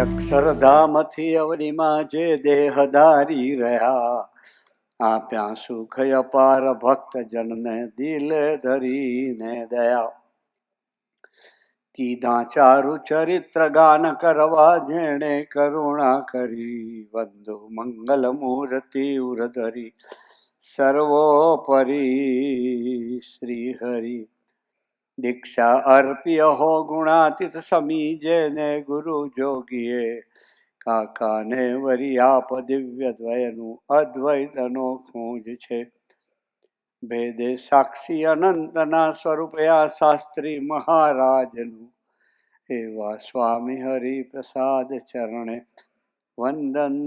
અક્ષરધામથી અવનીમાં જે દેહધારી રહ્યા, આપ્યા સુખ અપાર ભક્ત જનને દિલ ધરીને દયા. કીધા ચારુ ચરિત્ર ગાન કરવા જેણે કરુણા કરી, વંદુ મંગલ મૂર્તિ ઉરધરી સર્વોપરી શ્રી હરિ. દીક્ષા અર્પ્ય હો ગુણાતીત સમી જેને ગુરુ જોગીએ, કાકાને વરી આપ દિવ્ય દ્વયનું અદ્વૈતનો ખોજ છે. ભેદે સાક્ષી અનંતના સ્વરૂપે આ શાસ્ત્રી મહારાજનું, એવા સ્વામી હરિ પ્રસાદ ચરણે વંદન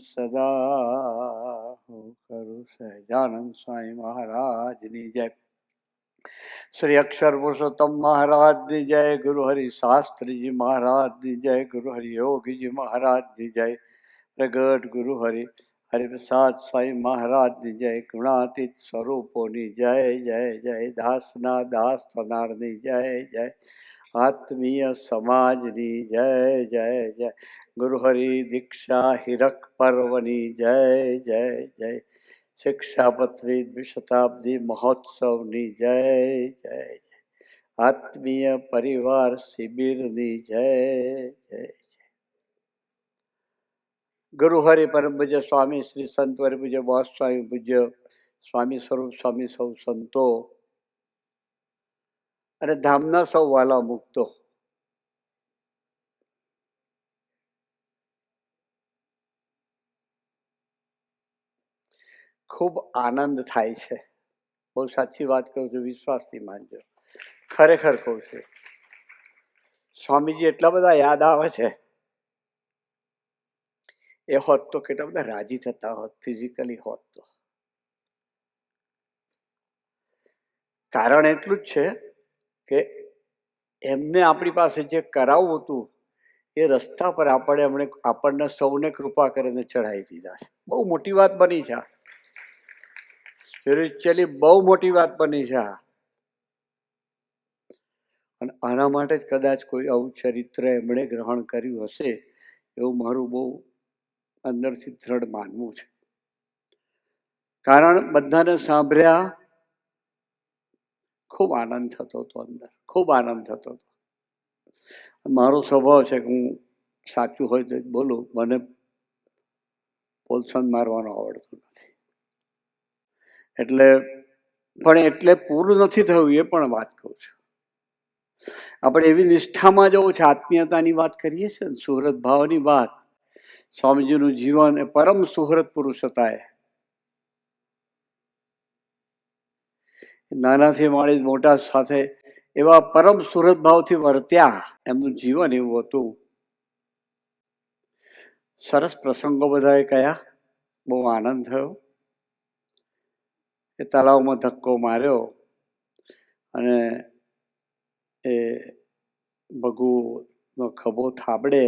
સદા. કરું સહજાનંદ સ્વામી મહારાજની જય. શ્રી અક્ષર પુરુષોત્તમ મહારાજની જય. ગુરુ હરિ શાસ્ત્રીજી મહારાજની જય. ગુરુ હરિ યોગીજી મહારાજની જય. પ્રગટ ગુરુ હરિ હરિપ્રસાદ સ્વામી મહારાજની જય. ગુણાતીત સ્વરૂપોની જય જય જય. દાસના દાસ થનારની જય જય. આત્મીય સમાજની જય જય જય. ગુરુ હરિ દીક્ષા હિરક પર્વની જય જય જય. શિક્ષાપત્રી દ્વિશતાબ્દી મહોત્સવની જય જય જય. આત્મીય પરિવાર શિબિરની જય જય. ગુરુ હરિ પરમ પૂજ્ય સ્વામી શ્રી સંત વર પૂજ્ય બોસ સ્વામી પૂજ્ય સ્વામી સ્વરૂપ સ્વામી સૌ સંતો અને ધામના સૌ વાલા મુક્તો, ખૂબ આનંદ થાય છે. બહુ સાચી વાત કહું છું, વિશ્વાસથી માનજો. ખરેખર કહું છું, સ્વામીજી એટલા બધા યાદ આવે છે. એ હોત તો કેટલા બધા રાજી થતા હોત, ફિઝિકલી હોત તો. કારણ એટલું જ છે કે એમને આપણી પાસે જે કરાવવું હતું એ રસ્તા પર આપણને સૌને કૃપા કરીને ચઢાવી દીધા છે. બહુ મોટી વાત બની છે. સ્પિરિચ્યુઅલી બહુ મોટી વાત બની છે. અને આના માટે જ કદાચ કોઈ આવું ચરિત્ર એમણે ગ્રહણ કર્યું હશે એવું મારું બહુ અંદરથી દ્રઢ માનવું છે. કારણ બધાને સાંભળ્યા ખૂબ આનંદ થતો હતો, અંદર ખૂબ આનંદ થતો હતો. મારો સ્વભાવ છે કે હું સાચું હોય તો બોલું, મને પોલસન મારવાનું આવડતું નથી. એટલે પૂરું નથી થયું એ પણ વાત કહું છું. આપણે એવી નિષ્ઠામાં જવું છે, આત્મીયતાની વાત કરીએ છીએ ને, સુહૃદ ભાવની વાત. સ્વામીજીનું જીવન એ પરમ સુહૃદ પુરુષ હતા. નાનાથી માંડી મોટા સાથે એવા પરમ સુહૃદ ભાવથી વર્ત્યા. એમનું જીવન એવું હતું. સરસ પ્રસંગો બધાએ કયા, બહુ આનંદ થયો. એ તળાવમાં ધક્કો માર્યો અને એ ભગુનો ખભો થાબડે.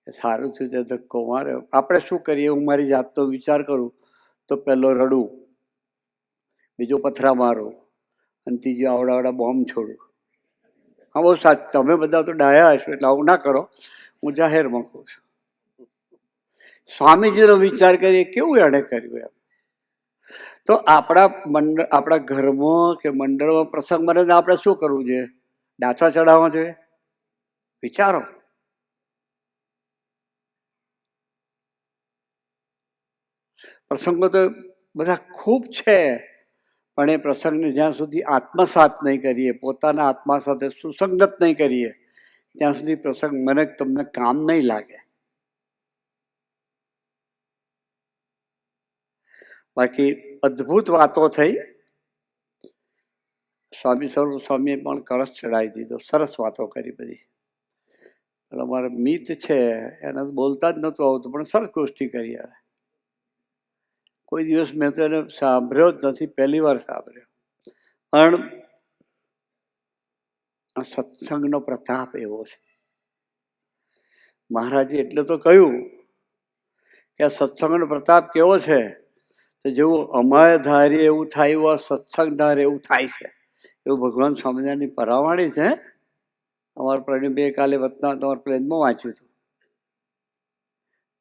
સારું થયું તે ધક્કો માર્યો. આપણે શું કરીએ, હું મારી જાતનો વિચાર કરું તો પહેલો રડું, બીજો પથરા મારું અને ત્રીજો આવડાવડા બોમ્બ છોડું. હા, બહુ સાચું. તમે બધા તો ડાયા હશો એટલે આવું ના કરો, હું જાહેરમાં કહું છું. સ્વામીજીનો વિચાર કરીએ કેવું એણે કર્યું એમ. તો આપણા ઘરમાં કે મંડળમાં પ્રસંગ બને તો આપણે શું કરવું જોઈએ? ડાચા ચડાવવા જોઈએ? વિચારો. પ્રસંગો તો બધા ખૂબ છે, પણ એ પ્રસંગને જ્યાં સુધી આત્મસાત નહીં કરીએ, પોતાના આત્મા સાથે સુસંગત નહીં કરીએ, ત્યાં સુધી પ્રસંગ મને તમને કામ નહીં લાગે. બાકી અદ્ભુત વાતો થઈ. સ્વામી સ્વરૂપ સ્વામીએ પણ કળશ ચડાવી દીધો. સરસ વાતો કરી બધી. અમારા મિત છે, એને બોલતા જ નહોતું આવતું, પણ સરસ ગોષ્ઠી કરી. કોઈ દિવસ મેં તો એને સાંભળ્યો જ નથી, પહેલી વાર સાંભળ્યો. પણ સત્સંગનો પ્રતાપ એવો છે. મહારાજે એટલે તો કહ્યું કે આ સત્સંગનો પ્રતાપ કેવો છે, તો જેવું અમારે ધારીએ એવું થાય, એવું આ સત્સંગ ધારે એવું થાય છે, એવું ભગવાન સ્વામિનારાયણની પરાવાણી છે. અમારા પ્રવીણભાઈ કાલે વતના તમારા પ્લેનમાં વાંચ્યું હતું,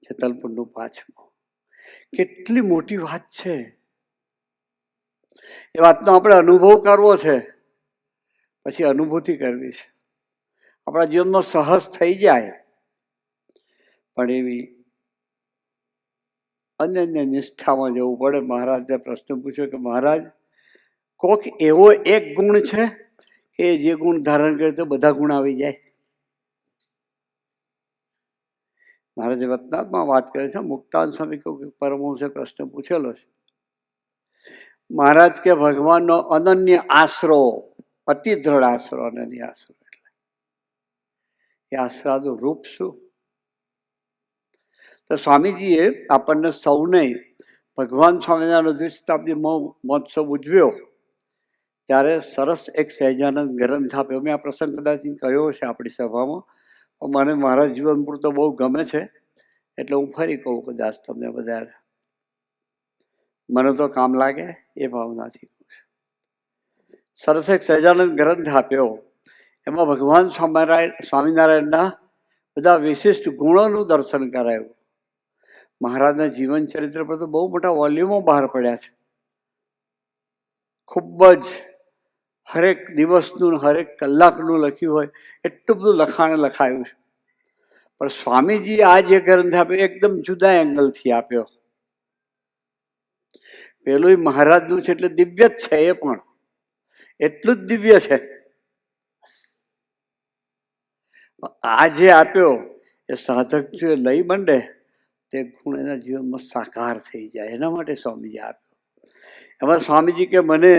જેતલપુરનું 5. કેટલી મોટી વાત છે. એ વાતનો આપણે અનુભવ કરવો છે, પછી અનુભૂતિ કરવી છે. આપણા જીવનમાં સહજ થઈ જાય, પણ એવી અનન્ય નિષ્ઠામાં જવું પડે. મહારાજે પ્રશ્ન પૂછ્યો કે મહારાજ, કોક એવો એક ગુણ છે કે જે ગુણ ધારણ કરે તો બધા ગુણ આવી જાય? મહારાજે વતનાથમાં વાત કરે છે. મુક્તાન સ્વામી પરમહંસે પ્રશ્ન પૂછેલો છે. મહારાજ કે ભગવાનનો અનન્ય આશરો, અતિ દ્રઢ આશરો, અનન્ય આશરો એટલે એ આશરાનું રૂપ શું? તો સ્વામીજીએ આપણને સૌને ભગવાન સ્વામિનારાયણ દ્વિશતાબ્દી મહોત્સવ ઉજવ્યો ત્યારે સરસ એક સહેજાનંદ ગ્રંથ આપ્યો. મેં આ પ્રસંગ કદાચ કહ્યો છે આપણી સભામાં, મને મારા જીવન પૂરતો બહુ ગમે છે, એટલે હું ફરી કહું કદાચ તમને બધા મને તો કામ લાગે એ ભાવનાથી. સરસ એક સહેજાનંદ ગ્રંથ આપ્યો. એમાં ભગવાન સ્વામિનારાયણના બધા વિશિષ્ટ ગુણોનું દર્શન કરાયું. મહારાજના જીવન ચરિત્ર પર તો બહુ મોટા વોલ્યુમો બહાર પડ્યા છે. ખૂબ જ હરેક દિવસનું હરેક કલાકનું લખ્યું હોય એટલું બધું લખાયું છે. પણ સ્વામીજી આ જે ગ્રંથ આપ્યો એકદમ જુદા એંગલથી આપ્યો. પેલું મહારાજનું છે એટલે દિવ્ય જ છે, એ પણ એટલું જ દિવ્ય છે. આ જે આપ્યો એ સાધક જો લઈ મંડે તે ગુણ એના જીવનમાં સાકાર થઈ જાય. એના માટે સ્વામીજી આપ્યો. એમાં સ્વામીજી કે મને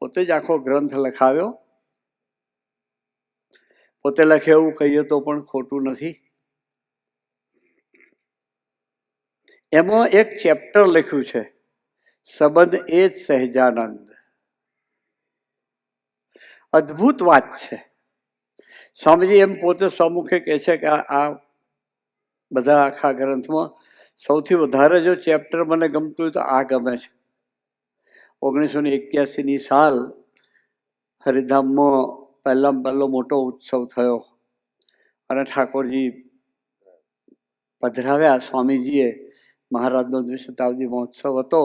પોતે જ આખો ગ્રંથ લખાવ્યો. પોતે લખે એવું કહીએ તો પણ ખોટું નથી. એમાં એક ચેપ્ટર લખ્યું છે, સંબંધ એ જ સહેજાનંદ. અદ્ભુત વાત છે. સ્વામીજી એમ પોતે સ્વમુખે કહે છે કે આ બધા આખા ગ્રંથમાં સૌથી વધારે જો ચેપ્ટર મને ગમતું હોય તો આ ગમે છે. 1981 સાલ હરિધામમાં પહેલો મોટો ઉત્સવ થયો અને ઠાકોરજી પધરાવ્યા. સ્વામીજીએ મહારાજનો દ્વિશતાબ્દી મહોત્સવ હતો.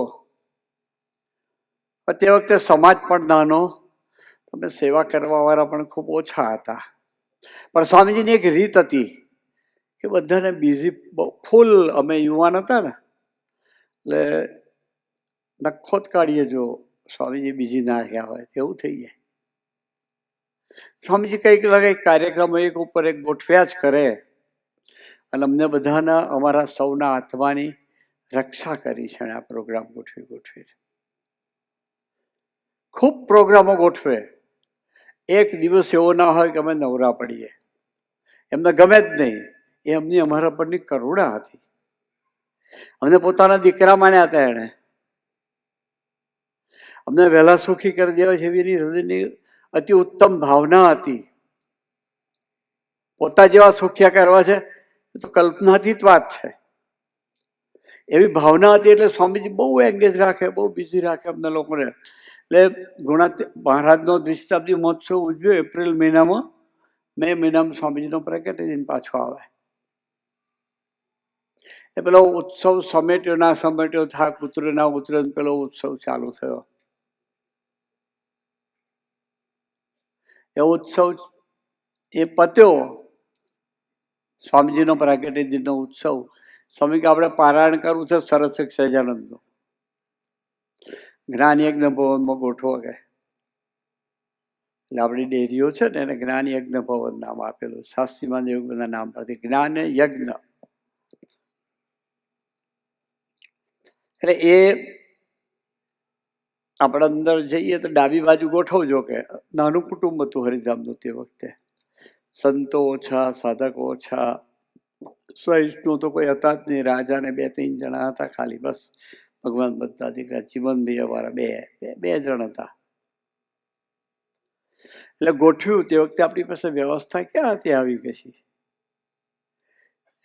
તે વખતે સમાજ પણ નાનો, તમે સેવા કરવાવાળા પણ ખૂબ ઓછા હતા. પણ સ્વામીજીની એક રીત હતી કે બધાને બિઝી ફૂલ, અમે યુવાન હતા ને એટલે નખો જ કાઢીએ જો સ્વામીજી બીજી ના ગયા હોય એવું થઈ જાય. સ્વામીજી કંઈક કાર્યક્રમો એક ઉપર એક ગોઠવ્યા જ કરે અને અમને બધાના અમારા સૌના આત્માની રક્ષા કરી છે. આ પ્રોગ્રામ ગોઠવી ખૂબ પ્રોગ્રામો ગોઠવે. એક દિવસ એવો ના હોય કે અમે નવરા પડીએ. એમને ગમે જ નહીં. એ એમની અમારા પરની કરુણા હતી. અમને પોતાના દીકરા માન્યા હતા. એણે અમને વહેલા સુખી કરી દેવા છે એવી હૃદયની અતિ ઉત્તમ ભાવના હતી. પોતા જેવા સુખ્યા કરવા છે એ તો કલ્પનાતીત વાત છે. એવી ભાવના હતી. એટલે સ્વામીજી બહુ એંગેજ રાખે, બહુ બિઝી રાખે અમને લોકોને. એટલે મહારાજનો દ્વિશતાબ્દી મહોત્સવ ઉજવ્યો એપ્રિલ મહિનામાં. મે મહિનામાં સ્વામીજીનો પ્રગટ દિન પાછો આવે. એ પેલો ઉત્સવ સમેટ્યો ના સમેટ્યો, થાક ઉતરે ના ઉતરે, પેલો ઉત્સવ ચાલુ થયો. એ ઉત્સવ એ પત્યો, સ્વામીજીનો પ્રગટ દિનનો ઉત્સવ. સ્વામી કે આપણે પારાયણ કરવું છે સરસ એક સહેજાનંદનું, જ્ઞાન યજ્ઞ ભવનમાં ગોઠવો કે. એટલે આપણી ડેરીઓ છે ને એને જ્ઞાન યજ્ઞ ભવન નામ આપેલું. શાસ્ત્રીમાં બધા નામ પરથી જ્ઞાન યજ્ઞ. એટલે એ આપણે અંદર જઈએ તો ડાબી બાજુ ગોઠવજો કે નાનું કુટુંબ હતું હરિધામનું તે વખતે. સંતો ઓછા, સાધકો ઓછા, સહિષ્ણુ તો કોઈ હતા જ નહીં. રાજાને 2-3 જણા હતા ખાલી, બસ. ભગવાન બધા દીકરા જીવનભાઈ અમારા બે જણ હતા. એટલે ગોઠવ્યું. તે વખતે આપણી પાસે વ્યવસ્થા ક્યાં હતી આવી કશી.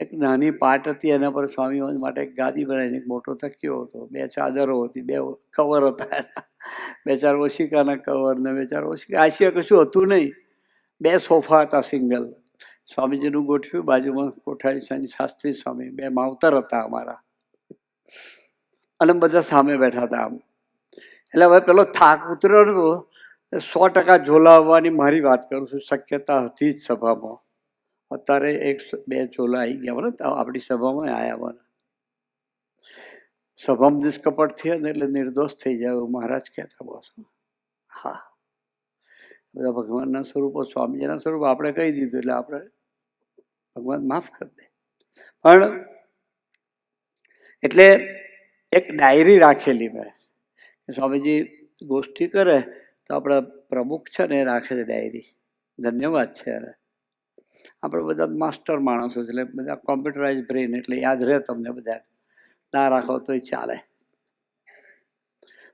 એક નાની પાટ હતી, એના પર સ્વામી માટે એક ગાદી બનાવીને એક મોટો તકિયો હતો, 2 ચાદરો હતી, 2 કવર હતા, 2-4 ઓશિકાના કવર ને 2-4 ઓશિકા. આ સિવાય કશું હતું નહીં. 2 સોફા હતા સિંગલ. સ્વામીજીનું ગોઠવ્યું, બાજુમાં કોઠારી સ્વામી, શાસ્ત્રી સ્વામી, 2 માવતર હતા અમારા, અને બધા સામે બેઠા હતા આમ. એટલે હવે પેલો થાક ઉતર્યો નતો. 100% ઝોલાવવાની મારી વાત કરું છું, શક્યતા હતી જ સભામાં. અત્યારે 1-2 ઝોલા આવી ગયા મને આપણી સભામાં આવ્યા મને. સભામાં નિષ્કપટ થયા ને એટલે નિર્દોષ થઈ જાય મહારાજ કહેતા બોસ. હા, બધા ભગવાનના સ્વરૂપો, સ્વામીજીના સ્વરૂપ આપણે કહી દીધું એટલે આપણે ભગવાન માફ કરી દે. પણ એટલે એક ડાયરી રાખેલી મેં. સ્વામીજી ગોષ્ઠી કરે તો આપણા પ્રમુખ છે ને એ રાખે છે ડાયરી. ધન્યવાદ છે. અને આપણે બધા માસ્ટર માણસો એટલે બધા કોમ્પ્યુટરાઇઝ બ્રેન, એટલે યાદ રહે તમને બધા. ના રાખો તોય ચાલે.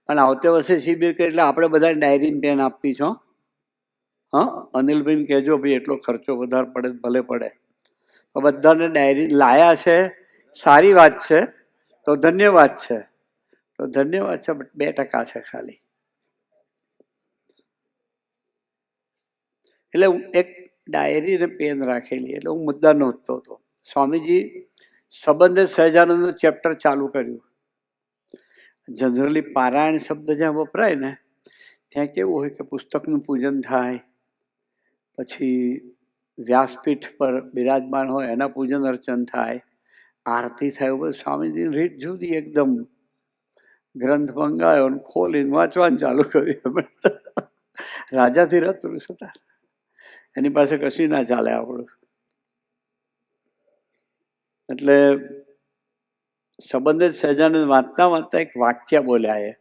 પણ આવતે વર્ષે શિબિર કરી એટલે આપણે બધા ડાયરીની પેન આપવી છો. હા, અનિલભાઈને કહેજો ભાઈ એટલો ખર્ચો વધારે પડે ભલે પડે. બધાને ડાયરી લાયા છે, સારી વાત છે, તો ધન્યવાદ છે, તો ધન્યવાદ છે. બટ 2% છે ખાલી. એટલે હું એક ડાયરી ને પેન રાખેલી, એટલે હું મુદ્દા નહોતો હતો. સ્વામીજી સંબંધે સહજાનંદનું ચેપ્ટર ચાલુ કર્યું. જનરલી પારાયણ શબ્દ જ્યાં વપરાય ને ત્યાં કેવું હોય કે પુસ્તકનું પૂજન થાય, પછી વ્યાસપીઠ પર બિરાજમાન હોય એના પૂજન અર્ચન થાય, આરતી થાય. બધું સ્વામીજીની રીત જુદી એકદમ. ગ્રંથ મંગાયો ને ખોલીને વાંચવાનું ચાલુ કર્યું. રાજાધીરાજ પુરુષ હતા, એની પાસે કશું ના ચાલે આપણું. એટલે સંબંધિત સહજાનંદ વાંચતા વાંચતા એક વાક્ય બોલ્યા.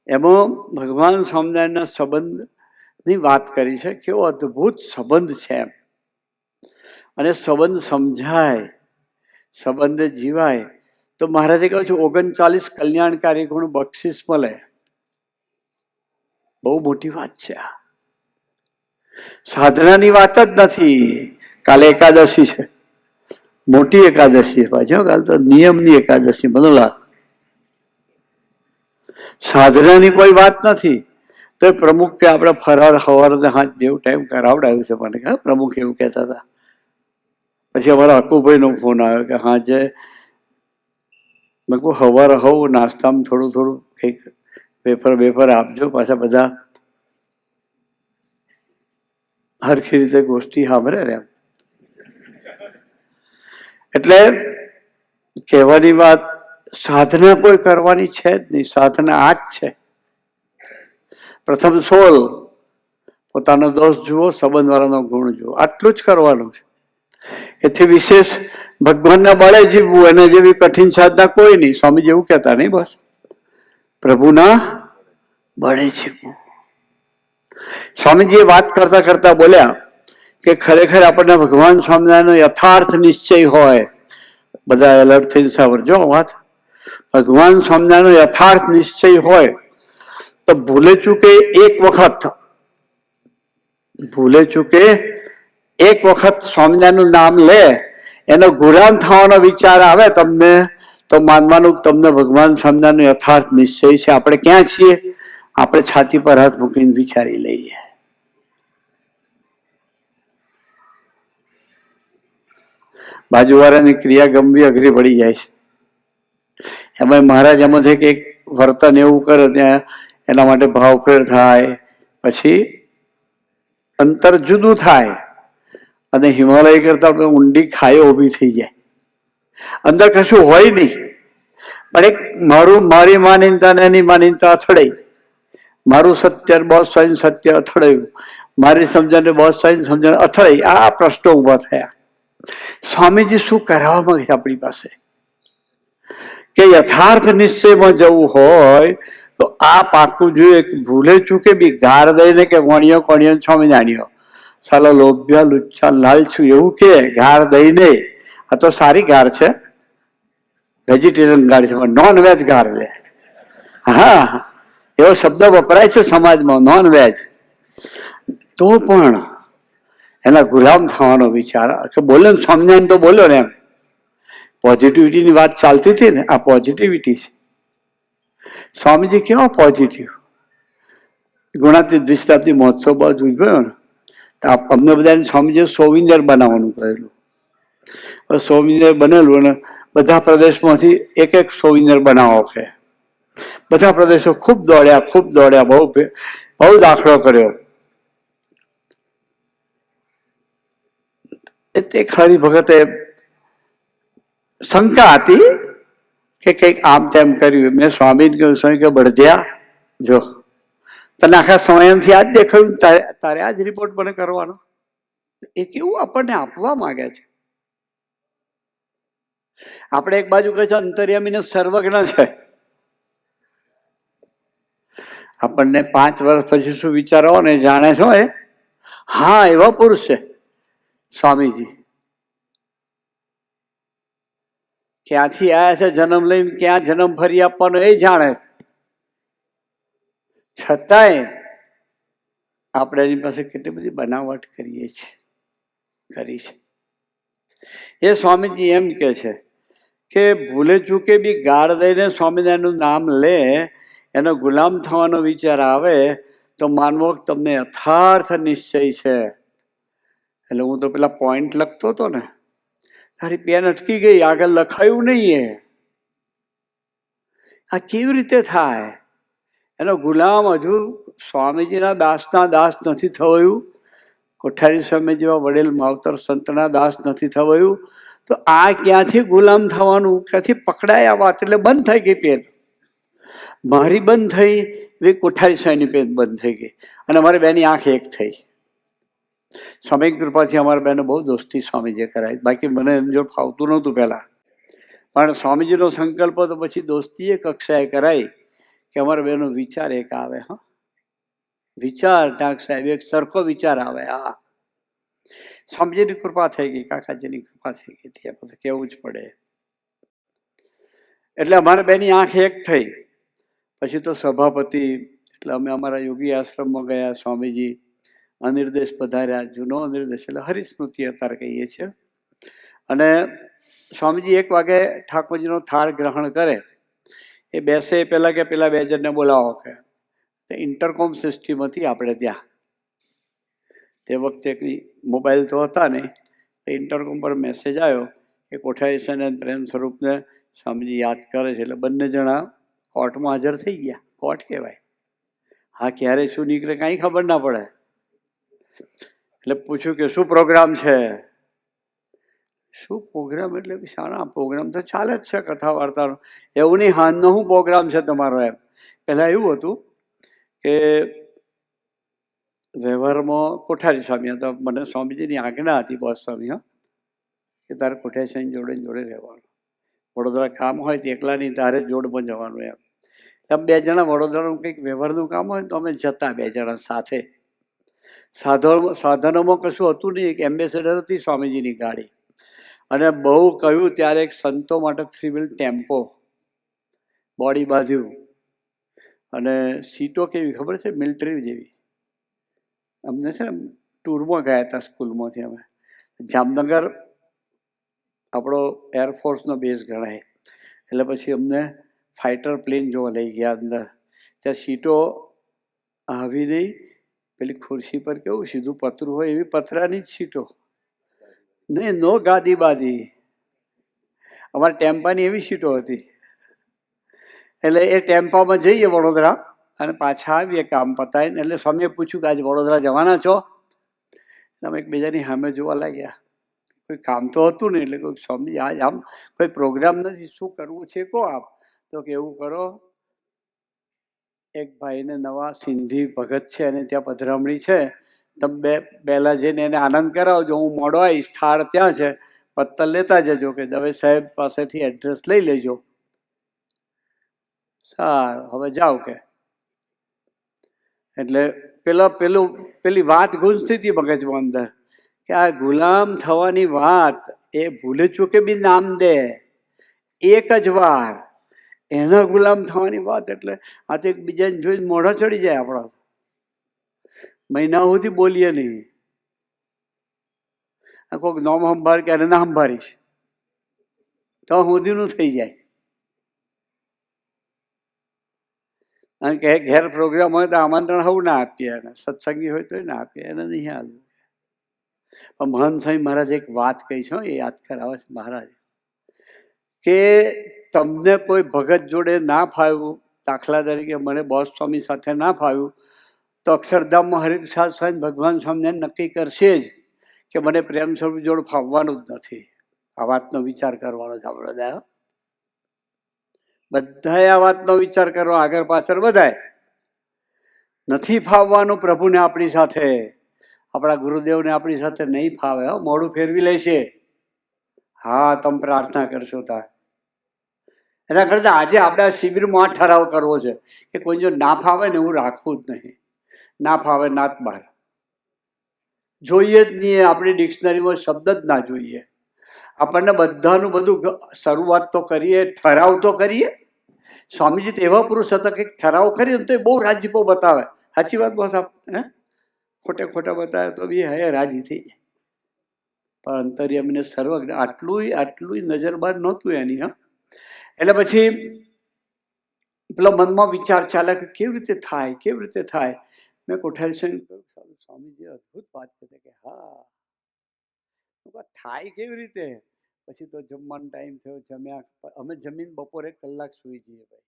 એમાં ભગવાન સ્વામિનારાયણના સંબંધની વાત કરી છે. કેવો અદ્ભુત સંબંધ છે એમ. અને સંબંધ સમજાય, સંબંધ જીવાય તો મહારાજે કહ્યું છે 39 કલ્યાણકારી ગુણ બક્ષિસ મળે. બહુ મોટી વાત છે આ. સાધનાની વાત જ નથી. કાલે એકાદશી છે, મોટી એકાદશી પાછી. કાલે તો નિયમની એકાદશી. બદલા સાધનાની કોઈ વાત નથી. તો એ પ્રમુખ કે આપણે ફરાર હવાર હાથ જેવું ટાઈમ કરાવડાવ્યું છે મને. હા, પ્રમુખ એવું કહેતા હતા. પછી અમારા અકુભાઈ નો ફોન આવ્યો કે હા જે મેં કહું હવાર હવું નાસ્તામાં થોડું થોડું કંઈક વેફર આપજો. પાછા બધા હરખી રીતે ગોષ્ઠી સાંભળે ને એમ. એટલે કહેવાની વાત, સાધના કોઈ કરવાની છે જ નહીં. સાધના આ જ છે. પ્રથમ 16 પોતાનો દોષ જુઓ, સંબંધવાળાનો ગુણ જુઓ, આટલું જ કરવાનું છે. એથી વિશેષ ભગવાનના બળે જીવવું, એને જેવી કઠિન સાધના કોઈ નહીં. સ્વામી જેવું કહેતા નહીં, બસ પ્રભુના બળે જીવવું. સ્વામીજી વાત કરતા કરતા બોલ્યા કે ખરેખર આપણને ભગવાન સ્વામિનારાયણનો યથાર્થ નિશ્ચય હોય. બધા એલર્ટ થઈને સાંભળજો વાત. ભગવાન સ્વામિનારાયણનો યથાર્થ નિશ્ચય હોય તો ભૂલે ચૂકે એક વખત સ્વામિનારાયણનું નામ લે, એનો ગુલામ થવાનો વિચાર આવે તમને, તો માનવાનું તમને ભગવાન સ્વામિનારાયણનો યથાર્થ નિશ્ચય છે. આપણે ક્યાં છીએ? આપણે છાતી પર હાથ મૂકીને વિચારી લઈએ. બાજુવાળાની ક્રિયા ગંભીર અઘરી પડી જાય છે. એમાં મહારાજ એમાં છે કે એક વર્તન એવું કરે ત્યાં એના માટે ભાવફેર થાય, પછી અંતર જુદું થાય અને હિમાલય કરતા ઊંડી ખાયો ઊભી થઈ જાય. અંદર કશું હોય નહીં, પણ એક મારી માનીનતા ને એની માનીનતા અથડાઈ. મારું સત્ય બોસ સ્વામી સત્ય અથડાયું, મારી સમજણ બોસ સ્વામી સમજણ અથડાઈ. આ પ્રશ્નો ઉભા થયા. સ્વામીજી શું કરાવવા માંગે છે આપણી પાસે કે યથાર્થ નિશ્ચયમાં જવું હોય તો આ પાકું જોઈએ. ભૂલે ચૂકે બી ગાર દઈને કે વણિયો કોણિયો સ્વામિનારાયણિયો સાલા લોભ્યા લુચ્ચા લાલચું એવું કે ગાર દઈને, આ તો સારી ગાર છે, વેજીટેરિયન ગાર છે, નોન વેજ ગાર લે. હા, એવો શબ્દ વપરાય છે સમાજમાં, નોન વેજ. તો પણ એના ગુલામ થવાનો વિચાર કે બોલે ને સ્વામિનારાયણ તો બોલ્યો ને એમ. પોઝિટિવિટીની વાત ચાલતી હતી ને, આ પોઝિટિવિટી છે. સ્વામીજી કેવા પોઝિટિવ. ગુણાતીત દ્વિશતાબ્દી મહોત્સવ બાદ ઉજવ્યો ને તો અમને બધાને સ્વામીજીએ સોવિનિયર બનાવવાનું કહેલું. હવે સોવિનિયર બનેલું અને બધા પ્રદેશમાંથી એક એક સોવિનિયર બનાવો કે બધા પ્રદેશો ખૂબ દોડ્યા, બહુ દાખલો કર્યો. તે ખરી ભગતે શંકા હતી કે કંઈક આમ તેમ કર્યું. મેં સ્વામીને કહ્યું, સ્વામી કે બળદ્યા, જો તને આખા સમયથી આ જ દેખાયું, તારે આ જ રિપોર્ટ મને કરવાનો. એ કેવું આપણને આપવા માંગે છે. આપણે એક બાજુ કહે છે અંતર્યામીને સર્વજ્ઞ છે, આપણને 5 વર્ષ પછી શું વિચારો ને જાણે છો. એ હા, એવા પુરુષ છે સ્વામીજી. ક્યાંથી આવ્યા છે જન્મ લઈને, ક્યાં જન્મ ફરી આપવાનો એ જાણે. છતાંય આપણે એની પાસે કેટલી બધી બનાવટ કરી છે. એ સ્વામીજી એમ કે છે કે ભૂલે ચૂકે બી ગાળ દઈને સ્વામિનારાયણનું નામ લે, એનો ગુલામ થવાનો વિચાર આવે તો માનવો તમને યથાર્થ નિશ્ચય છે. એટલે હું તો પેલા પોઈન્ટ લખતો હતો ને, તારી પેન અટકી ગઈ, આગળ લખાયું નહીં. આ કેવી રીતે થાય? એનો ગુલામ હજુ સ્વામીજીના દાસના દાસ નથી થવાયું, કોઠારી સ્વામી જેવા વડેલ માવતર સંતના દાસ નથી થવાયું, તો આ ક્યાંથી ગુલામ થવાનું? ક્યાંથી પકડાય આ વાત? એટલે બંધ થઈ ગઈ પેન. મારી બંધ થઈ, એ કોઠારી સ્વામીની પેન બંધ થઈ ગઈ, અને અમારી બેની આંખ એક થઈ. સ્વામી કૃપાથી અમારા બેને બહુ દોસ્તી સ્વામીજીએ કરાવી. બાકી મને એમ જો ફાવતું નહોતું પહેલા, પણ સ્વામીજીનો સંકલ્પ તો પછી દોસ્તી એ કક્ષાએ કરાઈ કે અમારા બેનો વિચાર એક આવે. હા, વિચાર ટાંક સાહેબ એક સરખો વિચાર આવે. હા, સ્વામીજીની કૃપા થઈ ગઈ, કાકાજીની કૃપા થઈ ગઈ, ત્યાં પછી કેવું જ પડે. એટલે અમારા બેની આંખ એક થઈ. પછી તો સભાપતિ, એટલે અમે અમારા યોગી આશ્રમમાં ગયા. સ્વામીજી અનિર્દેશ પધાર્યા, જૂનો અનિર્દેશ એટલે હરિસ્મૃતિ અત્યારે કહીએ છીએ. અને સ્વામીજી 1 વાગે ઠાકોરજીનો થાળ ગ્રહણ કરે. એ બેસે એ પહેલાં કે પેલા 2 જણને બોલાવો કે. ઇન્ટરકોમ સિસ્ટમ હતી આપણે ત્યાં. તે વખતે મોબાઈલ તો હતા નહીં. ઇન્ટરકોમ પર મેસેજ આવ્યો કે કોઠારી સ્વામી પ્રેમ સ્વરૂપને સ્વામીજી યાદ કરે છે. એટલે બંને જણા કોર્ટમાં હાજર થઈ ગયા. કોર્ટ કહેવાય. હા, ક્યારે શું નીકળે કાંઈ ખબર ના પડે. એટલે પૂછ્યું કે શું પ્રોગ્રામ છે? શું પ્રોગ્રામ? એટલે શાના પ્રોગ્રામ તો ચાલે જ છે કથા વાર્તાનો. એવું નહીં, હાનનો શું પ્રોગ્રામ છે તમારો? એમ પહેલાં એવું હતું કે વ્યવહારમાં કોઠારી સ્વામી હતા. મને સ્વામીજીની આજ્ઞા હતી, બોસ સ્વામી, હા, કે તારે કોઠારી સ્વામી જોડે રહેવાનું. વડોદરા કામ હોય તો એકલા નહીં, તારે જોડમાં જવાનું. એમ તમે 2 જણા વડોદરાનું કંઈક વ્યવહારનું કામ હોય તો અમે જતા 2 જણા સાથે. સાધનોમાં કશું હતું નહીં. એક એમ્બેસેડર હતી સ્વામીજીની ગાડી, અને બહુ કહ્યું ત્યારે એક સંતો માટે 3 વ્હીલ ટેમ્પો બોડી બાંધ્યું. અને સીટો કેવી ખબર છે? મિલિટરી જેવી. અમને છે ને ટૂરમાં ગયા હતા સ્કૂલમાંથી અમે. જામનગર આપણો એરફોર્સનો બેઝ ગણાય, એટલે પછી અમને ફાઇટર પ્લેન જોવા લઈ ગયા અંદર. ત્યાં સીટો આવી નહીં, પેલી ખુરશી પર કેવું સીધું પતરું હોય એવી પતરાની જ સીટો નહીં, નો ગાદી બાદી. અમારા ટેમ્પાની એવી સીટો હતી. એટલે એ ટેમ્પામાં જઈએ વડોદરા અને પાછા આવીએ કામ પતાવીને. એટલે સ્વામીએ પૂછ્યું કે આજે વડોદરા જવાના છો? અમે એકબીજાની સામે જોવા લાગ્યા. કોઈ કામ તો હતું નહીં. એટલે કોઈ સ્વામી આજ આમ કોઈ પ્રોગ્રામ નથી, શું કરવું છે કહો આપ. તો કે એવું કરો, એક ભાઈને નવા સિંધી ભગત છે અને ત્યાં પધરામણી છે, તમે પહેલાં જઈને એને આનંદ કરાવજો. હું મોડો આવીશ, થાળ ત્યાં છે, પત્તર લેતા જજો કે દવે સાહેબ પાસેથી એડ્રેસ લઈ લેજો. સારું, હવે જાઓ કે. એટલે પેલી વાત ગુંજતી હતી મગજમાં અંદર કે આ ગુલામ થવાની વાત એ ભૂલે ચૂકે બી નામ દે એક જ વાર, એના ગુલામ થવાની વાત. એટલે આ તો એકબીજાને જોઈને મોઢા ચડી જાય આપણા. મહિના સુધી બોલીએ નહીં. આ કોઈક નોમ સંભાળ કે ના સંભાળીશ તો સુધીનું થઈ જાય. અને કે ઘેર પ્રોગ્રામ હોય તો આમંત્રણ હોવું ના આપીએ, એને સત્સંગી હોય તો ના આપીએ, એને નહીં હાલવું. પણ મહંત સ્વામી મહારાજ એક વાત કહી છે, એ યાદ કરાવે છે મહારાજ, કે તમને કોઈ ભગત જોડે ના ફાવ્યું, દાખલા તરીકે મને બોસ સ્વામી સાથે ના ફાવ્યું, તો અક્ષરધામમાં હરિપ્રસાદ સ્વામી ભગવાન સ્વામિનારાયણ નક્કી કરશે જ કે મને પ્રેમ સ્વરૂપ જોડે ફાવવાનું જ નથી. આ વાતનો વિચાર કરવાનો છે આપણે બધાએ આ વાતનો વિચાર કરો, આગળ પાછળ બધાએ નથી ફાવવાનું પ્રભુને આપણી સાથે, આપણા ગુરુદેવને આપણી સાથે નહીં ફાવે, મોડું ફેરવી લેશે. હા, તમે પ્રાર્થના કરશો તાર. એના કરતા આજે આપણે આ શિબિરમાં આ ઠરાવ કરવો છે કે કોઈ જો ના ફાવે ને એવું રાખવું જ નહીં. ના ફાવે નાત બહાર જોઈએ જ નહીં, આપણી ડિક્શનરીમાં શબ્દ જ ના જોઈએ. આપણને બધાનું બધું શરૂઆત તો કરીએ, ઠરાવ તો કરીએ. સ્વામીજી તો એવા પુરુષ હતા કે ઠરાવ કરીએ તો એ બહુ રાજીપો બતાવે. સાચી વાત બોસ? હે ખોટે ખોટા બતાવે તો બી હે રાજી થઈ જાય. પણ અંતર્યામીને સર્વજ્ઞ આટલું નજરબાર નહોતું એની. એટલે પછી પેલો મનમાં વિચાર ચાલે કે કેવી રીતે થાય, કેવી રીતે થાય. મેં કોઠારી સ્વામીજી અદભુત વાત કરી કે હા થાય કેવી રીતે. પછી તો જમવાનો ટાઈમ થયો, જમ્યા. અમે જમીન બપોરે કલાક સુઈ જઈએ ભાઈ,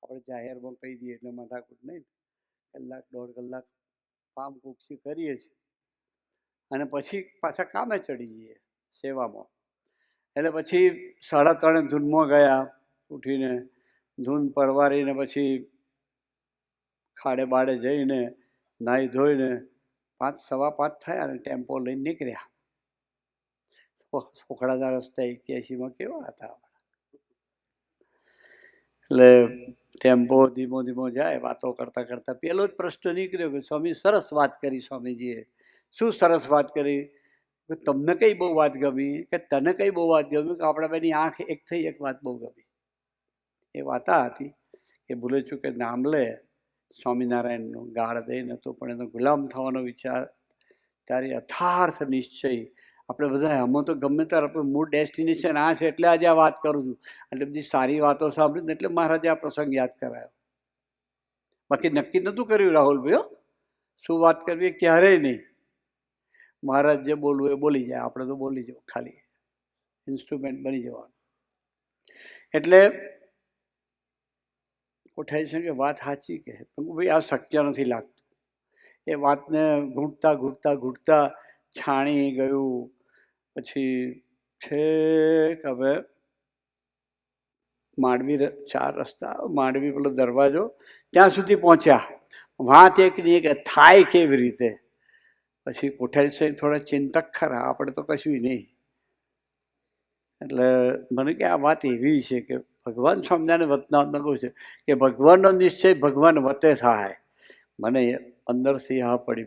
આપણે જાહેરમાં કહી દઈએ એટલે માથાકૂટ નહીં. કલાક દોઢ કલાક પામ કુક્ષી કરીએ છીએ અને પછી પાછા કામે ચડી જઈએ સેવામાં. એટલે પછી 3:30 ધૂનમાં ગયા, ઉઠીને ધૂન પરવારીને પછી ખાડે બાડે જઈને નાહી ધોઈને 5, 5:15 થયા અને ટેમ્પો લઈને નીકળ્યા. સોખડાના રસ્તા 81માં કેવા હતા. એટલે ટેમ્પો ધીમો ધીમો જાય, વાતો કરતા કરતા પેલો જ પ્રશ્ન નીકળ્યો કે સ્વામી સરસ વાત કરી. સ્વામીજીએ શું સરસ વાત કરી? તમને કઈ બહુ વાત ગમી? કે તને કઈ બહુ વાત ગમી? કે આપણા બેની આંખ એક થઈ, એક વાત બહુ ગમી. એ વાત આ હતી કે ભૂલે ચૂકે નામ લે સ્વામિનારાયણનું ગાળ દઈને તો પણ એનો ગુલામ થવાનો વિચાર, ત્યારે યથાર્થ નિશ્ચય આપણે બધા આમાં તો ગમે ત્યારે આપણું મૂળ ડેસ્ટિનેશન આ છે. એટલે આજે આ વાત કરું છું. એટલે બધી સારી વાતો સાંભળીને એટલે મહારાજે આ પ્રસંગ યાદ કરાયો. બાકી નક્કી નહોતું કર્યું રાહુલભાઈ, શું વાત કરવી ક્યારેય નહીં. મહારાજ જે બોલવું એ બોલી જાય, આપણે તો બોલી જવું, ખાલી ઇન્સ્ટ્રુમેન્ટ બની જવાનું. એટલે કોઠારી છે કે વાત સાચી કે ભાઈ આ શક્ય નથી લાગતું. એ વાતને ઘૂંટતા ઘૂંટતા ઘૂંટતા છાણી ગયું. પછી છેક હવે માંડવી 4 રસ્તા, માંડવી પેલો દરવાજો, ત્યાં સુધી પહોંચ્યા. વાત એકની કે થાય કેવી રીતે. પછી કોઠારી સાહેબ થોડા ચિંતક ખરા, આપણે તો કશું નહીં. એટલે મને કે આ વાત એવી છે કે ભગવાન સ્વામિનારાયણ વતનામાં કહું છે કે ભગવાનનો નિશ્ચય ભગવાન વતે થાય. મને અંદરથી હા પડી.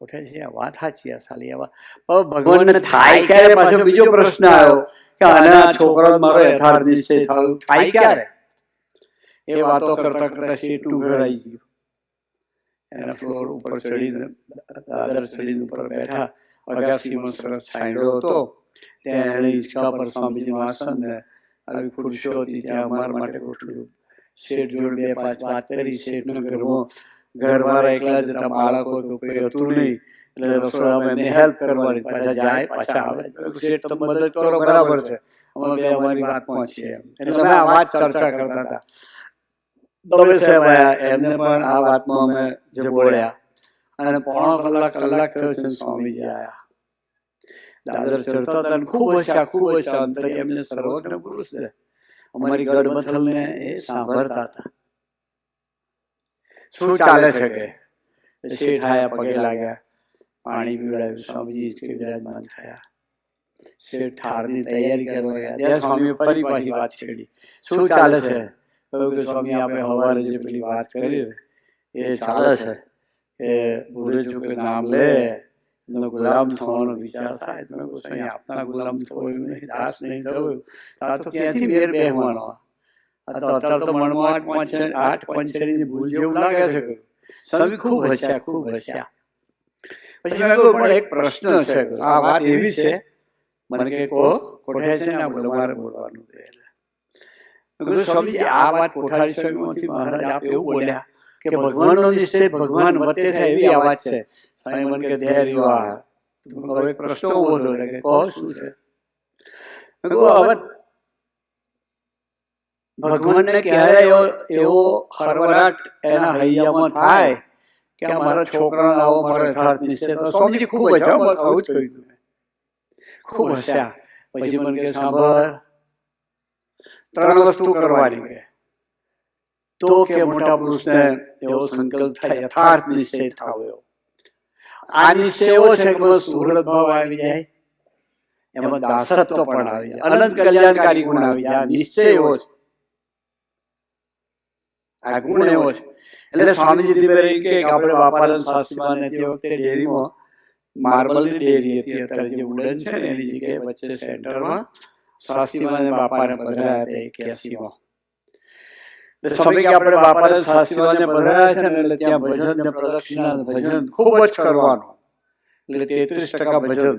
કોઠારી છે આ વાત સાચી. આ સાલી આવા ભગવાનને થાય ક્યારે? પાછો બીજો પ્રશ્ન આવ્યો કે આના છોકરા મારો યથાર્થ નિશ્ચય થાય ક્યારે? એ વાતો કરતા કરતા શેઠનું ઘર આવી ગયું. એના ફ્લોર ઉપર ચડીને દાદર ચડીને ઉપર બેઠા. અગાસીમાં સરસ છાંયડો હતો, ત્યાં એણે હિંચકા પર સ્વામીજીનું આસન ને આવી ખુરશીઓ હતી, ત્યાં અમારા માટે ગોઠવ્યું. શેઠ જોડે 2-5 વાત કરી. શેઠના ઘરમાં ઘરવાળા એકલા જ હતા, બાળકો કોઈ હતું નહીં. એટલે રસોડામાં એમને હેલ્પ કરવાની, પાછા જાય પાછા આવે. શેઠ તમે મદદ કરો બરાબર છે, અમે બે અમારી વાત પહોંચીએ. એટલે અમે આ વાત ચર્ચા કરતા હતા. દવે સાહેબ આવ્યા, એમને પણ આ વાતમાં અમે જે બોલ્યા. અને પોણો કલાક થયો છે સ્વામીજી આવ્યા. દાદર ચડતા હતા, ખૂબ હસ્યા. અંતર એમને સર્વજ્ઞ પુરુષ છે, અમારી ગડમથલને એ સાંભળતા હતા. શું ચાલે છે કે? શેઠ આયા, પગે લાગ્યા, પાણી પીવડાવ્યું. સ્વામીજી વિરાજમાન થયા. શેઠ થાળની તૈયારી કરવા ગયા, ત્યાં સ્વામીએ ફરી પાછી વાત છેડી. શું ચાલે છે? કહ્યું કે સ્વામી આપણે સવારે જે પેલી વાત કરી એ ચાલે છે કે ભૂલે ચૂકે નામ લે એનો ગુલામ થવાનો વિચાર થાય. તમે કહો છો આપના ગુલામ થવો એવું નહીં, દાસ નહીં થવું. આ તો ક્યાંથી મેર બેહવાનો? આ તો અત્યારે તો મનમાં 8 પંચેરીની ભૂલ જેવું લાગે છે. સ્વામી ખૂબ હસ્યા. પછી મેં કહ્યું પણ એક પ્રશ્ન છે, આ વાત એવી છે, મને કે કોઠારી છે ને બોલો, મારે બોલવાનું છે. સ્વામીજી આ વાત કોઠારી સ્વામીમાંથી મહારાજ આપ એવું બોલ્યા કે ભગવાનનો નિશ્ચય ભગવાન વતે થાય એવી આ વાત છે. સ્વામી મને કે ધેર યુ આર. હવે એક પ્રશ્ન ઉભો થયો કે કહો શું છે? હવે ભગવાનને ક્યારે એવો હરવરાટ એના હૈયામાં થાય કે મારા છોકરાને આવો મારો યથાર્થ નિશ્ચય. તો સ્વામીજી ખૂબ હસ્યા, બસ આવું જ કહ્યું હતું. ખૂબ હસ્યા. પછી મને કે સાંભળ, 3 વસ્તુ કરવાની કે તો કે મોટા પુરુષને એવો સંકલ્પ થાય, યથાર્થ નિશ્ચય થાવ્યો. આ નિશ્ચય એવો છે કે મને સુહૃદ ભાવ આવી જાય, એમાં દાસત્વ પણ આવી જાય, અનંત કલ્યાણકારી ગુણ આવી જાય. આ નિશ્ચય એવો છે, આ ગુણ એવો છે. એટલે સ્વામીજી ધીમે રહી કે આપણે બાપાનંદ શાસ્ત્રીમાને તે વખતે ડેરીમાં માર્બલની ડેરી હતી, અત્યારે જે વુડન છે ને એની જગ્યાએ વચ્ચે સેન્ટરમાં શાસ્ત્રીમાને બાપાને પધરાયા હતા 81માં. સ્વામી કે આપણે બાપાનંદ શાસ્ત્રીમાને પધરાયા છે ને એટલે ત્યાં ભજન ને પ્રદક્ષિણા ભજન ખૂબ જ કરવાનું, એટલે 33% ભજન.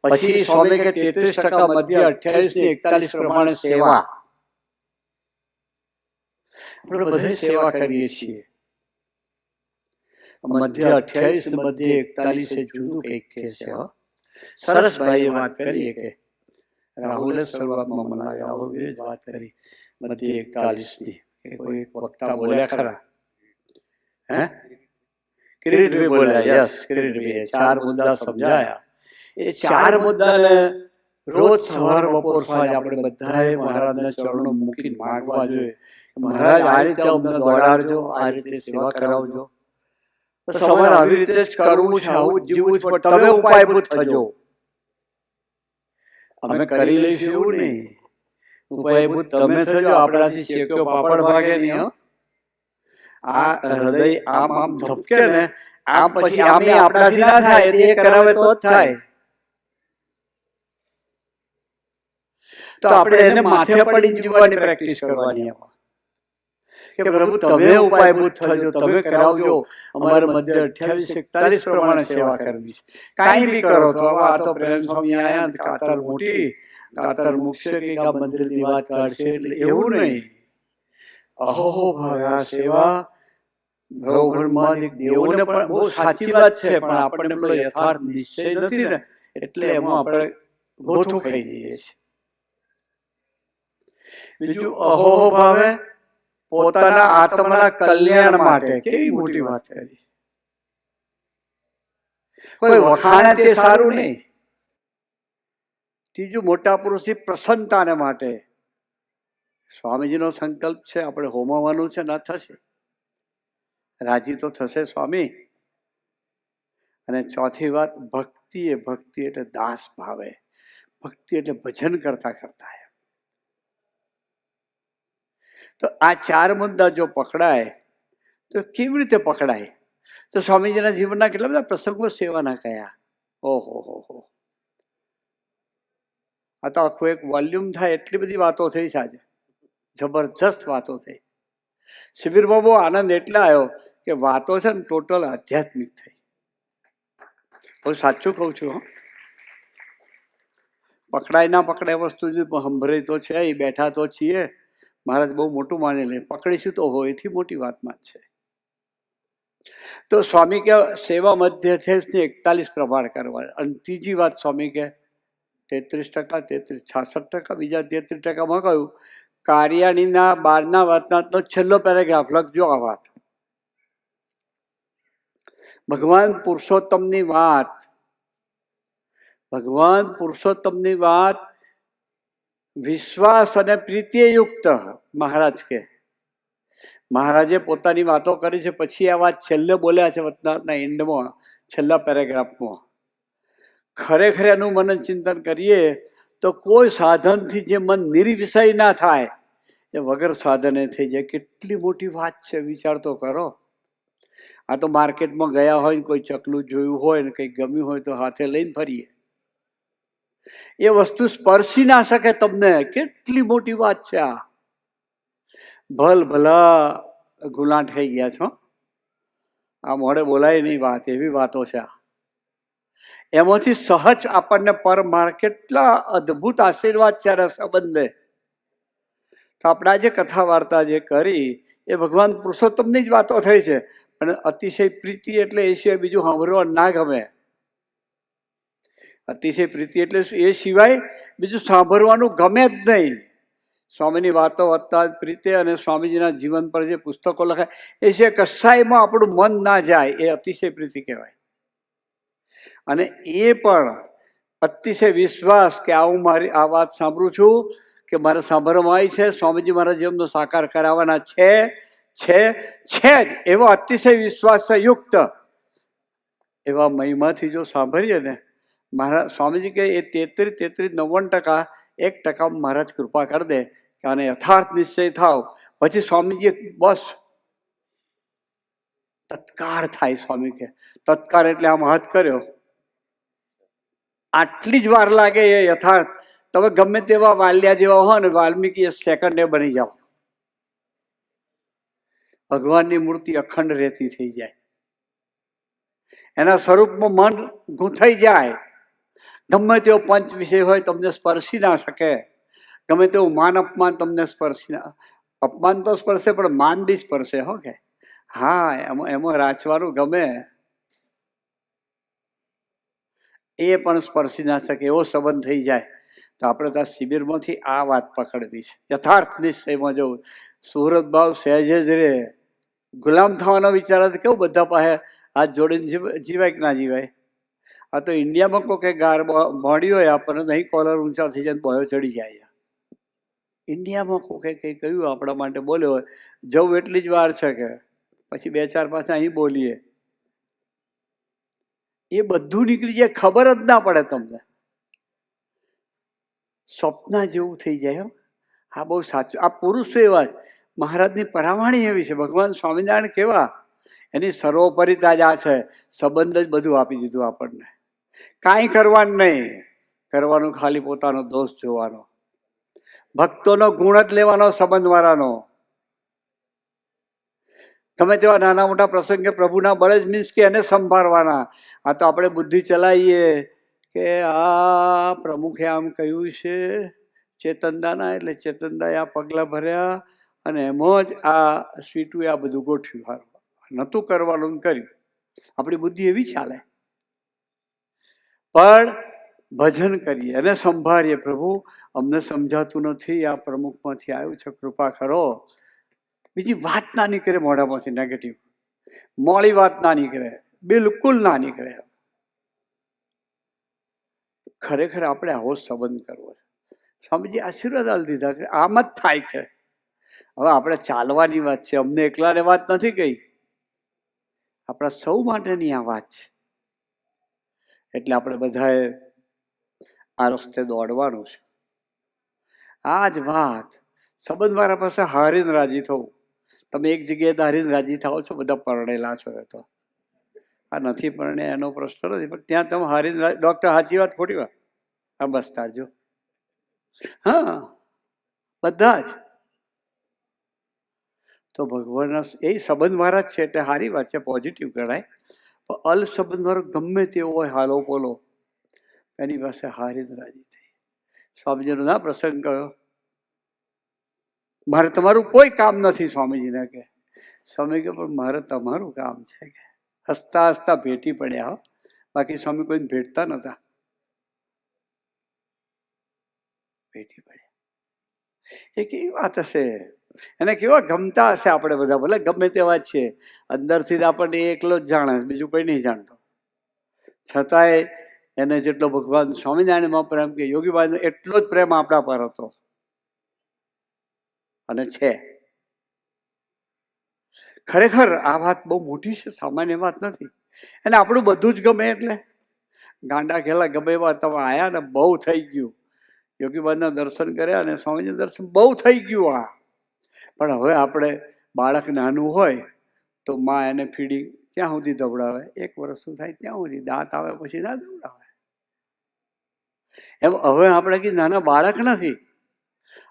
પછી સ્વામી કે 33% મધ્ય 28 થી 41 પ્રમાણે સેવા. આપણે બધી સેવા કરીએ છીએ. મધ્ય 28 મધ્ય 41 જુદું કંઈક કે છે. સરસ ભાઈએ વાત કરી કે રાહુલે શરૂઆતમાં મનાવી, રાહુલે જ વાત કરી મધ્ય 41 ની કે કોઈ એક વક્તા બોલ્યા ખરા, હે કિરીટભાઈ બોલ્યા, યસ કિરીટભાઈએ 4 મુદ્દા સમજાયા. એ 4 મુદ્દાને રોજ સવાર બપોર સાંજ આપણે બધાએ મહારાજના ચરણો મૂકીને માંગવા જોઈએ. મહારાજ આ રીતે અમને દોડાડજો, આ રીતે સેવા કરાવજો. તો સવારે આવી રીતે જ કરવું છે, આવું જ જીવવું છે, પણ તમે ઉપાયભૂત થજો. અમે કરી લઈશું એવું નહીં, ઉપાયભૂત તમે થજો. આપણાથી શેક્યો પાપડ ભાગે નહીં. આ હૃદય આમ આમ ધબકે ને આમ પછી આમે આપણાથી ના થાય, એ કરાવે તો જ થાય. તો આપણે એને માથે પડી જીવવાની પ્રેક્ટિસ કરવાની એમાં કે પ્રભુ તમે ઉપાયભૂત થજો, તમે કરાવજો. અમારે મધ્ય 28-41 પ્રમાણે સેવા કરવી છે. કાંઈ બી કરો તો આ તો પ્રેમ સ્વામી આયા ને કાતર મોટી કાતર મૂકશે કે આ મંદિરની વાત કાઢશે, એટલે એવું નહીં. અહો ભાવે આ સેવા દેવોને પણ બહુ સાચી વાત છે, પણ આપણને પેલો યથાર્થ નિશ્ચય નથી ને, એટલે એમાં આપણે ગોથું ખાઈ જઈએ છીએ. બીજું અહો ભાવે પોતાના આત્માના કલ્યાણ માટે. કેવી મોટી વાત કરી. કોઈ વખાણે તે સારું નહીં. ત્રીજું મોટા પુરુષની પ્રસન્નતાને માટે. સ્વામીજીનો સંકલ્પ છે, આપણે હોમાવાનું છે, ના થશે, રાજી તો થશે સ્વામી. અને ચોથી વાત ભક્તિ. એ ભક્તિ એટલે દાસ ભાવે, ભક્તિ એટલે ભજન કરતા કરતા. તો આ 4 મુદ્દા જો પકડાય તો કેવી રીતે પકડાય? તો સ્વામીજીના જીવનના કેટલા બધા પ્રસંગો સેવાના કયા. ઓહો હો હો, આ તો આખું એક વોલ્યુમ થાય એટલી બધી વાતો થઈ છે આજે, જબરજસ્ત વાતો થઈ. શિબિરમાં બહુ આનંદ એટલે આવ્યો કે વાતો છે ને ટોટલ આધ્યાત્મિક થઈ. હું સાચું કહું છું. પકડાય ના પકડાય વસ્તુ જ સંભળાય તો છે, એ બેઠા તો છીએ. મહારાજ બહુ મોટું માની લે, પકડીશું તો હોયથી મોટી વાતમાં જ છે. તો સ્વામી કે સેવા મધ્ય 28-41 પ્રમાણે કરવા. અને ત્રીજી વાત સ્વામી કે 33%, 66%, બીજા 33%માં કહ્યું કાર્યાણીના 12ના વાતનો છેલ્લો પેરેગ્રાફ લખજો. આ વાત ભગવાન પુરુષોત્તમની વાત, ભગવાન પુરુષોત્તમની વાત વિશ્વાસ અને પ્રીતિએ યુક્ત. મહારાજ કે મહારાજે પોતાની વાતો કરી છે, પછી આ વાત છેલ્લે બોલ્યા છે વતનાના એન્ડમાં, છેલ્લા પેરેગ્રાફમાં. ખરેખર એનું મનન ચિંતન કરીએ તો કોઈ સાધનથી જે મન નિર્વિષય ના થાય એ વગર સાધને થઈ જાય. કેટલી મોટી વાત છે, વિચાર તો કરો. આ તો માર્કેટમાં ગયા હોય ને કોઈ ચકલું જોયું હોય ને કંઈક ગમ્યું હોય તો હાથે લઈને ફરીએ, એ વસ્તુ સ્પર્શી ના શકે તમને. કેટલી મોટી વાત છે આ. ભલા ગુલાં થઈ ગયા છો. આ મોડે બોલાય નહીં વાત, એવી વાતો છે આ. એમાંથી સહજ આપણને પરમાર્થ કેટલા અદ્ભુત આશીર્વાદ છે આ સંબંધે. તો આપણે આજે કથા વાર્તા જે કરી એ ભગવાન પુરુષોત્તમની જ વાતો થઈ છે, પણ અતિશય પ્રીતિ એટલે એ સિવાય બીજું સાંભળવા ના ગમે. અતિશય પ્રીતિ એટલે એ સિવાય બીજું સાંભળવાનું ગમે જ નહીં. સ્વામીની વાતો વધતા પ્રીતે અને સ્વામીજીના જીવન પર જે પુસ્તકો લખાય એ સિવાય કશાયમાં આપણું મન ના જાય, એ અતિશય પ્રીતિ કહેવાય. અને એ પણ અતિશય વિશ્વાસ કે હું મારી આ વાત સાંભળું છું કે મારે સાંભળવામાં આવી છે, સ્વામીજી મારા જીવનનો સાકાર કરાવવાના છે જ એવો અતિશય વિશ્વાસ યુક્ત એવા મહિમાથી જો સાંભળીએ ને, મારા સ્વામીજી કે એ 33-90% 1% મહારાજ કૃપા કરી દે કે આને યથાર્થ નિશ્ચય થાવ. પછી સ્વામીજી બસ તત્કાર થાય. સ્વામી કે તત્કાર એટલે આમ હાથ કર્યો, આટલી જ વાર લાગે એ યથાર્થ. તમે ગમે તેવા વાલ્યા જેવા હો ને વાલ્મીકી સેકન્ડે બની જાઓ. ભગવાનની મૂર્તિ અખંડ રહેતી થઈ જાય, એના સ્વરૂપમાં મન ગૂંથાઈ જાય. ગમે તેવો પંચ વિષય હોય તમને સ્પર્શી ના શકે, ગમે તેવું માન અપમાન તમને સ્પર્શી ના, અપમાન તો સ્પર્શે પણ માન બી સ્પર્શે. હો કે હા, એમાં રાચવાનું ગમે, એ પણ સ્પર્શી ના શકે એવો સંબંધ થઈ જાય. તો આપણે ત્યાં શિબિરમાંથી આ વાત પકડવી છે, યથાર્થ નિશ્ચયમાં જવું. સુહૃદ ભાવ સહેજે જ રે, ગુલામ થવાનો વિચાર હતો. કેવું બધા પાસે હાથ જોડીને જીવાય કે ના જીવાય? આ તો ઇન્ડિયામાં કોઈ ગાર મોડી હોય આપણને નહીં, કોલર ઊંચા થઈ જાય, બોયો ચડી જાય. ઇન્ડિયામાં કોઈ કંઈ કહ્યું આપણા માટે બોલ્યો હોય, જવું એટલી જ વાર છે કે પછી 2-4 પાછા અહીં બોલીએ, એ બધું નીકળી જાય, ખબર જ ના પડે તમને. સ્વપ્ન જેવું થઈ જાય. હા, બહુ સાચું. આ પુરુષો એવા જ, મહારાજની પરાવાણી એવી છે. ભગવાન સ્વામિનારાયણ કેવા, એની સર્વોપરિતા જ આ છે. સંબંધ જ બધું આપી દીધું આપણને. કાંઈ કરવાનું નહીં, કરવાનું ખાલી પોતાનો દોષ જોવાનો, ભક્તોનો ગુણ જ લેવાનો, સંબંધ વાળાનો. ગમે તેવા નાના મોટા પ્રસંગે પ્રભુના બળે જ મીન્સ કે એને સંભાળવાના. આ તો આપણે બુદ્ધિ ચલાવીએ કે આ પ્રમુખે આમ કહ્યું છે ચેતનદાના, એટલે ચેતનદાએ આ પગલાં ભર્યા અને એમાં જ આ સ્વીટુએ આ બધું ગોઠવ્યું. હારું નહોતું કરવાનું કર્યું. આપણી બુદ્ધિ એવી ચાલે. પણ ભજન કરીએ અને સંભાળીએ, પ્રભુ અમને સમજાતું નથી, આ પ્રમુખમાંથી આવ્યું છે, કૃપા કરો. બીજી વાત ના નીકળે મોઢામાંથી, નેગેટિવ મોડી વાત ના નીકળે, બિલકુલ ના નીકળે. ખરેખર આપણે આવો સંબંધ કરવો છે. સ્વામીજી આશીર્વાદ આલી દીધા કે આમ જ થાય છે. હવે આપણે ચાલવાની વાત છે, અમને એકલાને વાત નથી કહી, આપણા સૌ માટેની આ વાત છે. એટલે આપણે બધાએ આ રસ્તે દોડવાનું છે. આ જ વાત સંબંધ મારા પાસે હારીને રાજી થવું. તમે એક જગ્યાએ હારીને રાજી થાઓ છો, બધા પરણેલા છો. એ તો આ નથી પરણે એનો પ્રશ્ન નથી, પણ ત્યાં તમે હારીને ડૉક્ટર સાચી વાત ખોટી વાત આ બસ તારજો. હા, બધા જ તો ભગવાનના એ સંબંધ મારા જ છે, એટલે સારી વાત છે, પોઝિટિવ ગણાય. પણ અલ સંબંધ મારો ગમે તેવો હોય, હાલો બોલો, એની પાસે હારીને રાજી થઈ. સ્વામીજીનો ના પ્રસંગ કયો, મારે તમારું કોઈ કામ નથી. સ્વામીજીને કે સ્વામી કે પણ મારે તમારું કામ છે કે હસતા હસતા ભેટી પડ્યા. હો, બાકી સ્વામી કોઈને ભેટતા નહોતા, ભેટી પડ્યા. એ કેવી વાત હશે, એને કેવા ગમતા હશે. આપણે બધા ભલે ગમે તેવા જ છીએ, અંદરથી જ આપણને એકલો જ જાણે, બીજું કોઈ નહીં જાણતો. છતાંય એને જેટલો ભગવાન સ્વામિનારાયણમાં પ્રેમ કે યોગીબાઈનો એટલો જ પ્રેમ આપણા પર હતો અને છે. ખરેખર આ વાત બહુ મોટી છે, સામાન્ય વાત નથી. અને આપણું બધું જ ગમે એટલે ગાંડા ઘેલા ગમે એવા તમે આયા ને, બહુ થઈ ગયું. યોગીબાઈના દર્શન કર્યા અને સ્વામીજીના દર્શન બહુ થઈ ગયું. આ પણ હવે આપણે બાળક નાનું હોય તો માં એને ફીડિંગ ક્યાં સુધી દવડાવે, 1 વર્ષનું થાય ત્યાં સુધી, દાંત આવે પછી ના દવડાવે. એમ હવે આપણે કે નાના બાળક નથી,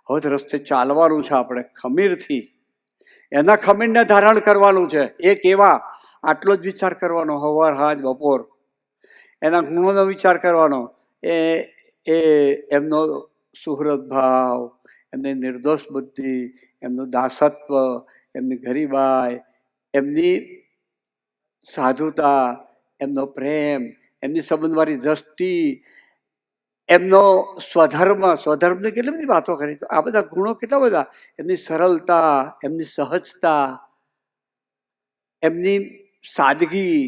હવે તો રસ્તે ચાલવાનું છે. આપણે ખમીરથી એના ખમીરને ધારણ કરવાનું છે. એ કેવા, આટલો જ વિચાર કરવાનો, સવાર સાંજ બપોર. એના ગુણોનો વિચાર કરવાનો. એ એમનો સુહૃદ ભાવ, એમની નિર્દોષ બુદ્ધિ, એમનું દાસત્વ, એમની ગરીબાઈ, એમની સાધુતા, એમનો પ્રેમ, એમની સંબંધવાળી દ્રષ્ટિ, એમનો સ્વધર્મની કેટલી બધી વાતો કરી. તો આ બધા ગુણો કેટલા બધા, એમની સરળતા, એમની સહજતા, એમની સાદગી,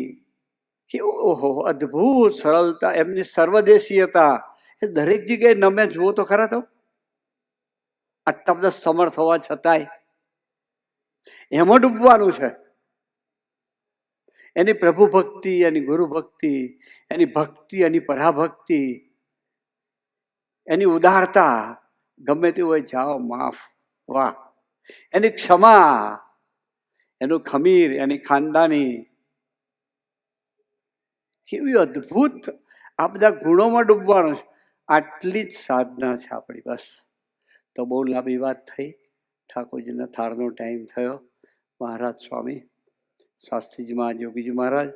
કેવું ઓહો અદ્ભુત સરળતા, એમની સર્વદેશીયતા, એ દરેક જગ્યાએ નમે. જુઓ તો ખરા તો આટલા બધા સમર્થ હોવા છતાંય એમાં ડૂબવાનું છે. એની પ્રભુ ભક્તિ, એની ગુરુ ભક્તિ, એની ભક્તિ, એની પરાભક્તિ, એની ઉદારતા, ગમે તે હોય જાઓ માફ, વાહ. એની ક્ષમા, એનું ખમીર, એની ખાનદાની, કેવી અદ્ભુત. આ બધા ગુણોમાં ડૂબવાનું છે. આટલી જ સાધના છે આપણી. બસ. તો બહુ લાંબી વાત થઈ. ઠાકોરજીના થાળનો ટાઈમ થયો. મહારાજ સ્વામી શાસ્ત્રીજી મહારાજ, યોગીજી મહારાજ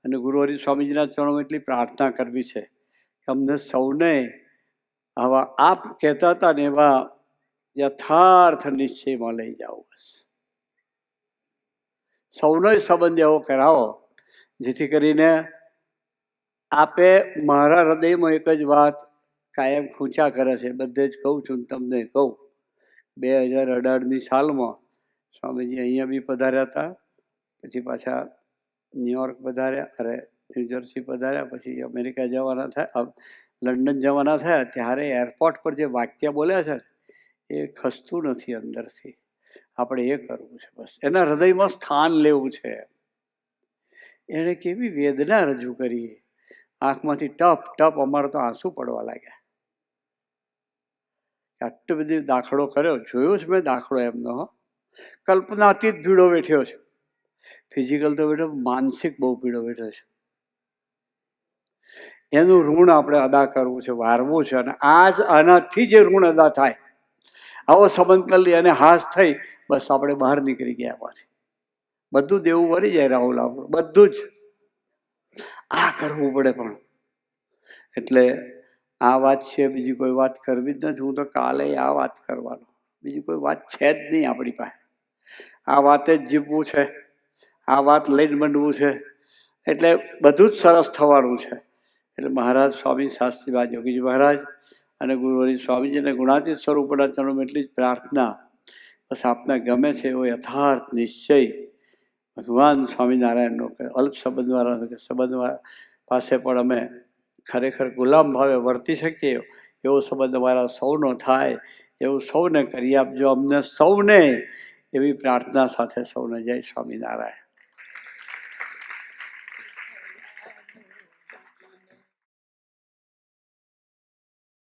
અને ગુરુહરિ સ્વામીજીના ચરણોમાં એટલી પ્રાર્થના કરવી છે કે અમને સૌને આવા આપ કહેતા હતા ને એવા યથાર્થ નિશ્ચયમાં લઈ જાઓ. બસ સૌનો સંબંધ એવો કરાવો જેથી કરીને આપે મારા હૃદયમાં એક જ વાત કાયમ ખૂંચા કરે છે. બધે જ કહું છું, તમને કહું. 2018ની સાલમાં સ્વામીજી અહીંયા બી પધાર્યા હતા, પછી પાછા ન્યુયોર્ક પધાર્યા, અરે ન્યુજર્સી પધાર્યા, પછી અમેરિકા જવાના થયા, લંડન જવાના થયા. ત્યારે એરપોર્ટ પર જે વાક્ય બોલ્યા છે એ ખસતું નથી અંદરથી. આપણે એ કરવું છે. બસ એના હૃદયમાં સ્થાન લેવું છે. એણે કેવી વેદના રજૂ કરી, આંખમાંથી ટપ ટપ અમારે તો આંસુ પડવા લાગ્યા. આટલો બધી દાખલો કર્યો, જોયો છે મેં દાખલો એમનો. કલ્પનાતીત ભીડો બેઠ્યો છે. ફિઝિકલ તો બેઠો, માનસિક બહુ ભીડો બેઠો છે. એનું ઋણ આપણે અદા કરવું છે, વારવું છે. અને આજ આનાથી જે ઋણ અદા થાય, આવો સંબંધ કરી લઈએ અને હાશ થઈ, બસ આપણે બહાર નીકળી ગયા. પાછી બધું દેવું વળી જાય. રાહુલ આપણું બધું જ આ કરવું પડે. પણ એટલે આ વાત છે, બીજી કોઈ વાત કરવી જ નથી. હું તો કાલે આ વાત કરવાનો, બીજી કોઈ વાત છે જ નહીં આપણી પાસે. આ વાતે જ જીવવું છે, આ વાત લઈને મંડવું છે. એટલે બધું જ સરસ થવાનું છે. એટલે મહારાજ સ્વામી શાસ્ત્રીબાદ યોગીજી મહારાજ અને ગુરુહરિ સ્વામીજીને ગુણાતીત સ્વરૂપના ચરણોમાં એટલી જ પ્રાર્થના, બસ આપને ગમે છે એવો યથાર્થ નિશ્ચય ભગવાન સ્વામિનારાયણનો કે અલ્પ સંબંધવાળાનો કે સંબંધવાળા પાસે પણ અમે ખરેખર ગુલામ ભાવે વર્તી શકીએ એવો સંબંધ અમારા સૌનો થાય, એવું સૌને કરી આપજો. અમને સૌને એવી પ્રાર્થના સાથે સૌને જય સ્વામિનારાયણ.